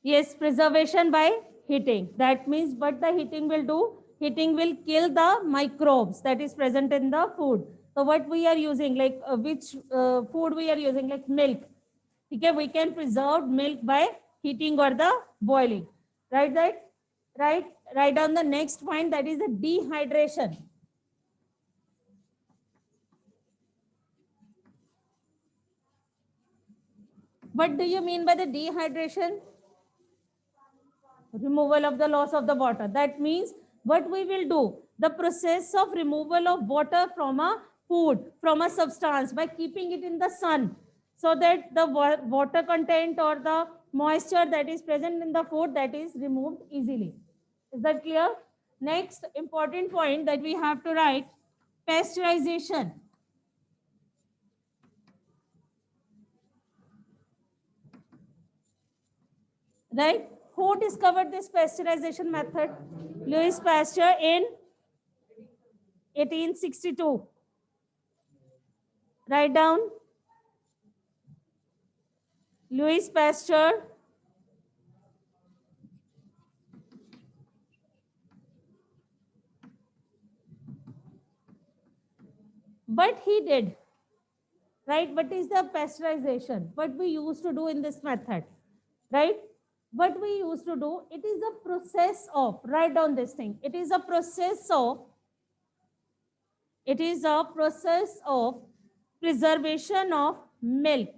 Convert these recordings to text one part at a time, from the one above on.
Yes, preservation by heating. That means what the heating will do? Heating will kill the microbes that is present in the food. So what we are using, like which food we are using, like milk. Okay, we can preserve milk by heating or the boiling. Right, that? Right. Write down the next point, that is the dehydration. What do you mean by the dehydration? Removal of the loss of the water. That means what we will do, the process of removal of water from a food, from a substance, by keeping it in the sun, so that the water content or the moisture that is present in the food, that is removed easily. Is that clear? Next important point that we have to write, pasteurization. Right? Who discovered this pasteurization method? Louis Pasteur in 1862. Write down. Louis Pasteur. What he did, right? What is the pasteurization? What we used to do in this method, right? What we used to do, it is a process of, write down this thing. It is a process of preservation of milk.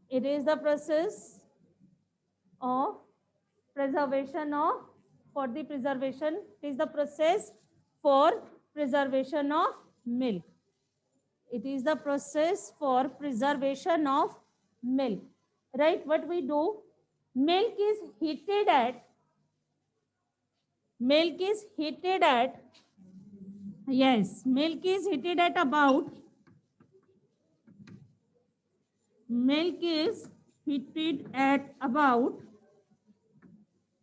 It is the process of preservation of, for the preservation, it is the process for preservation of milk. It is the process for preservation of milk. Right? What we do, milk is heated at, yes, milk is heated at about, milk is heated at about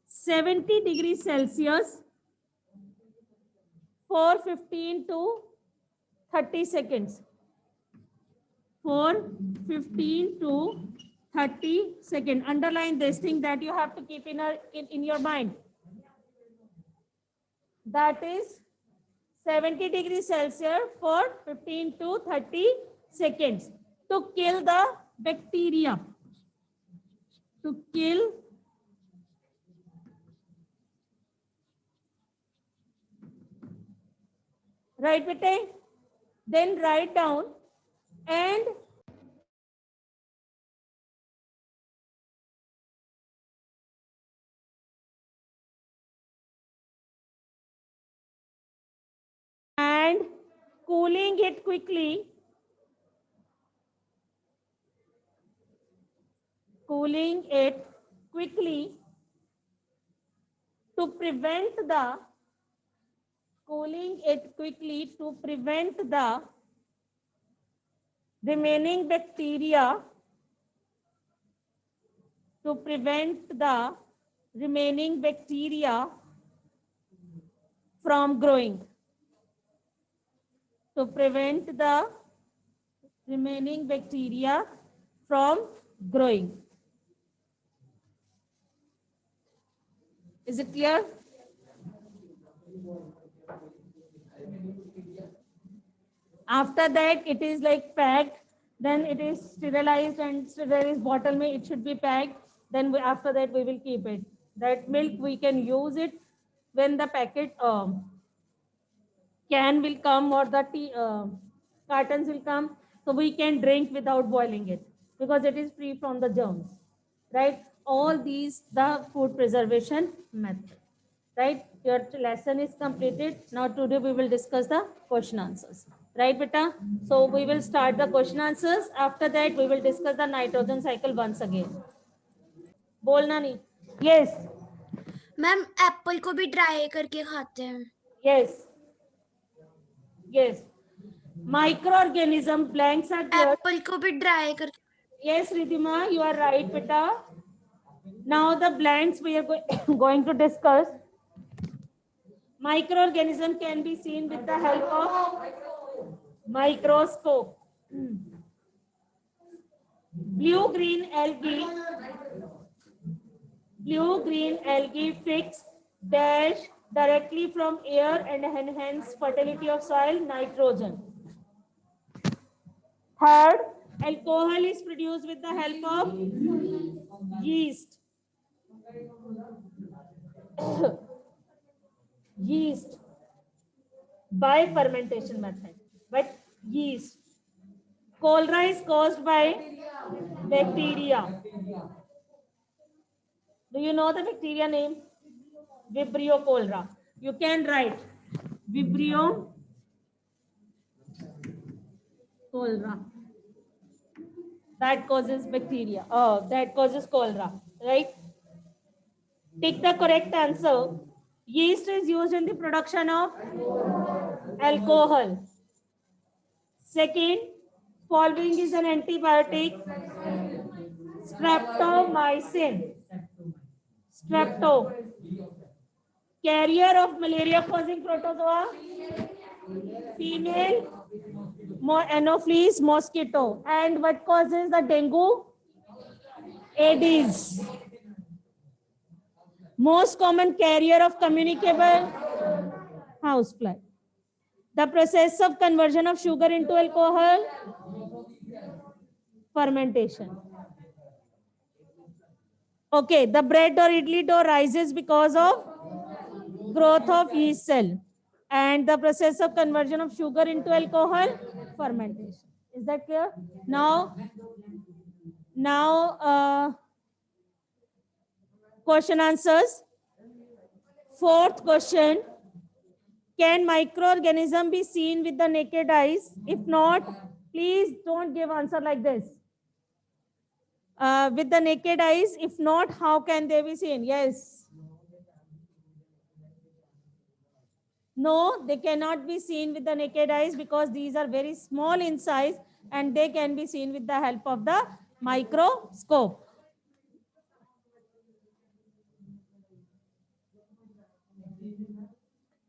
70 degrees Celsius for 15 to 30 seconds. For 15 to 30 seconds. Underline this thing that you have to keep in your mind. That is 70 degrees Celsius for 15 to 30 seconds to kill the bacteria. To kill right, bete? Then write down and cooling it quickly, cooling it quickly to prevent the, cooling it quickly to prevent the remaining bacteria, to prevent the remaining bacteria from growing, to prevent the remaining bacteria from growing. Is it clear? After that, it is like packed, then it is sterilized, and sterilized bottle may it should be packed. Then after that we will keep it. That milk we can use it when the packet can will come, or the tea cartons will come, so we can drink without boiling it because it is free from the germs, right? All these the food preservation method, right? Your lesson is completed. Now today we will discuss the question answers, right beta? So we will start the question answers. After that we will discuss the nitrogen cycle once again. बोलना नहीं. Yes. Ma'am Apple को भी dry करके खाते हैं. Yes. Yes. Microorganism blanks are there. Apple को भी dry कर. Yes, Ridhima, you are right, beta. Now the blanks we are going to discuss. Microorganism can be seen with the help of microscope. Blue-green algae. Blue-green algae fix dash directly from air and enhance fertility of soil, nitrogen. Third, alcohol is produced with the help of yeast. Yeast by fermentation method, but yeast. Cholera is caused by bacteria. Do you know the bacteria name? Vibrio cholera. You can write Vibrio cholera. That causes bacteria. Oh, that causes cholera, right? Take the correct answer. Yeast is used in the production of alcohol. Second, following is an antibiotic. Streptomycin. Strepto. Carrier of malaria causing protozoa. Female Anopheles mosquito. And what causes the dengue? Aedes. Most common carrier of communicable housefly. The process of conversion of sugar into alcohol? Fermentation. Okay, the bread or idli dough rises because of growth of yeast cell. And the process of conversion of sugar into alcohol? Fermentation. Is that clear? Now, question answers. Fourth question. Can microorganism be seen with the naked eyes? If not, please don't give answer like this. With the naked eyes, if not, how can they be seen? Yes. No, they cannot be seen with the naked eyes because these are very small in size and they can be seen with the help of the microscope.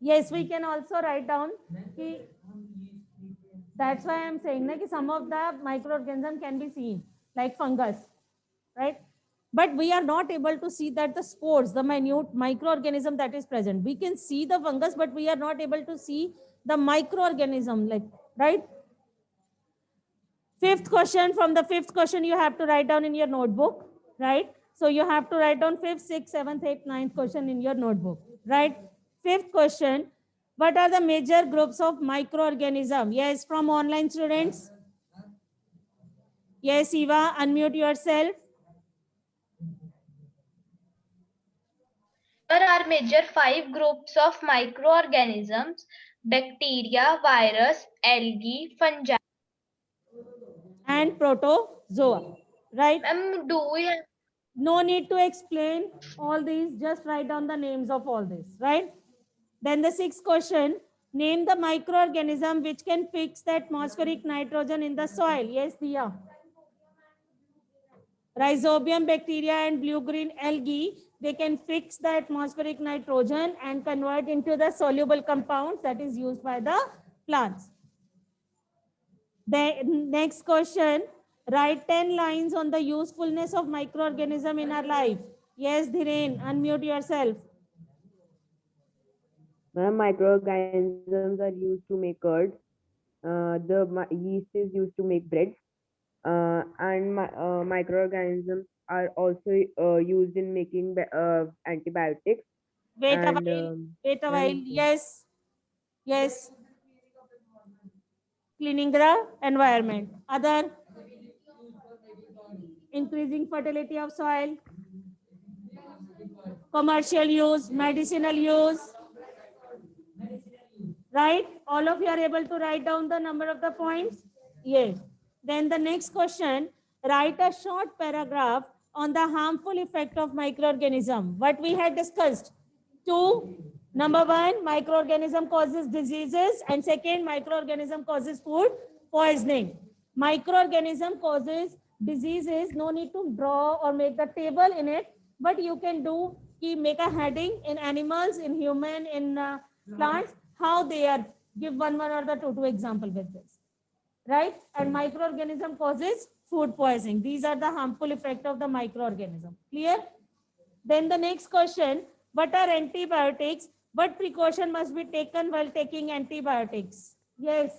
Yes, we can also write down. That's why I'm saying that some of the microorganisms can be seen, like fungus, right? But we are not able to see that the spores, the minute microorganism that is present. We can see the fungus, but we are not able to see the microorganism, like, right? Fifth question, from the fifth question, you have to write down in your notebook, right? So you have to write down fifth, sixth, seventh, eighth, ninth question in your notebook, right? Fifth question, what are the major groups of microorganism? Yes, from online students. Yes, Eva, unmute yourself. There are major 5 groups of microorganisms: bacteria, virus, algae, fungi. And protozoa, right? Do we have... No need to explain all these, just write down the names of all this, right? Then the sixth question, name the microorganism which can fix the atmospheric nitrogen in the soil. Yes, Diya. Rhizobium bacteria and blue-green algae, they can fix the atmospheric nitrogen and convert into the soluble compounds that is used by the plants. The next question, write 10 lines on the usefulness of microorganism in our life. Yes, Dhiren, unmute yourself. Microorganisms are used to make curd. The yeast is used to make bread. And microorganisms are also used in making antibiotics. Wait a And, while. Wait a while. Yes. Yes. Cleaning the environment. Other, increasing fertility of soil. Commercial use, medicinal use. Right? All of you are able to write down the number of the points? Yes. Then the next question, write a short paragraph on the harmful effect of microorganism. What we had discussed. 2, number 1, microorganism causes diseases, and second, microorganism causes food poisoning. Microorganism causes diseases, no need to draw or make the table in it, but you can do, make a heading in animals, in human, in plants, how they are, give one or the two example with this, right? And microorganism causes food poisoning. These are the harmful effect of the microorganism. Clear? Then the next question, what are antibiotics? What precaution must be taken while taking antibiotics? Yes.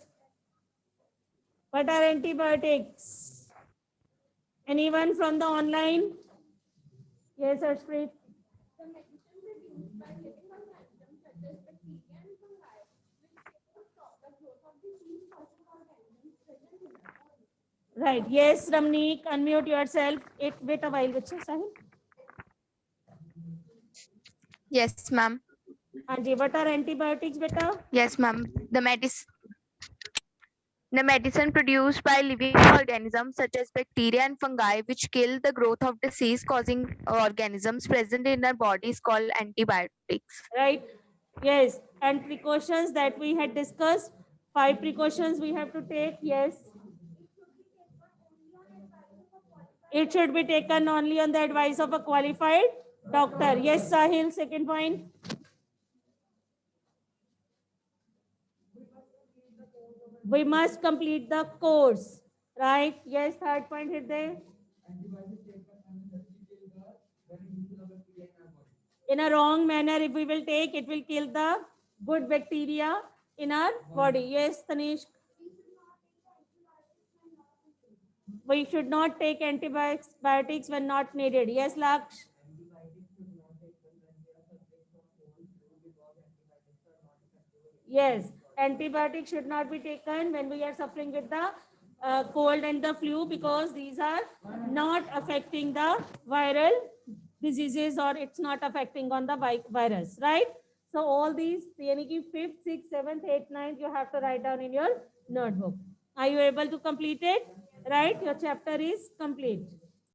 What are antibiotics? Anyone from the online? Yes, Ashpreet. Right. Yes, Ramneek, unmute yourself. Wait a while, Vicha, Sahil. Yes, ma'am. Anji, what are antibiotics, beta? Yes, ma'am. The medicine produced by living organisms such as bacteria and fungi which kill the growth of disease-causing organisms present in our body is called antibiotics. Right. Yes. And precautions that we had discussed. 5 precautions we have to take. Yes. It should be taken only on the advice of a qualified doctor. Yes, Sahil, second point. We must complete the course. Right? Yes, third point, Hriday. In a wrong manner, if we will take, it will kill the good bacteria in our body. Yes, Tanish. We should not take antibiotics when not needed. Yes, Laksh. Yes, antibiotics should not be taken when we are suffering with the cold and the flu, because these are not affecting the viral diseases, or it's not affecting on the virus, right? So all these, yani ki 5th, 6th, 7th, 8th, 9th, you have to write down in your notebook. Are you able to complete it? Right? Your chapter is complete.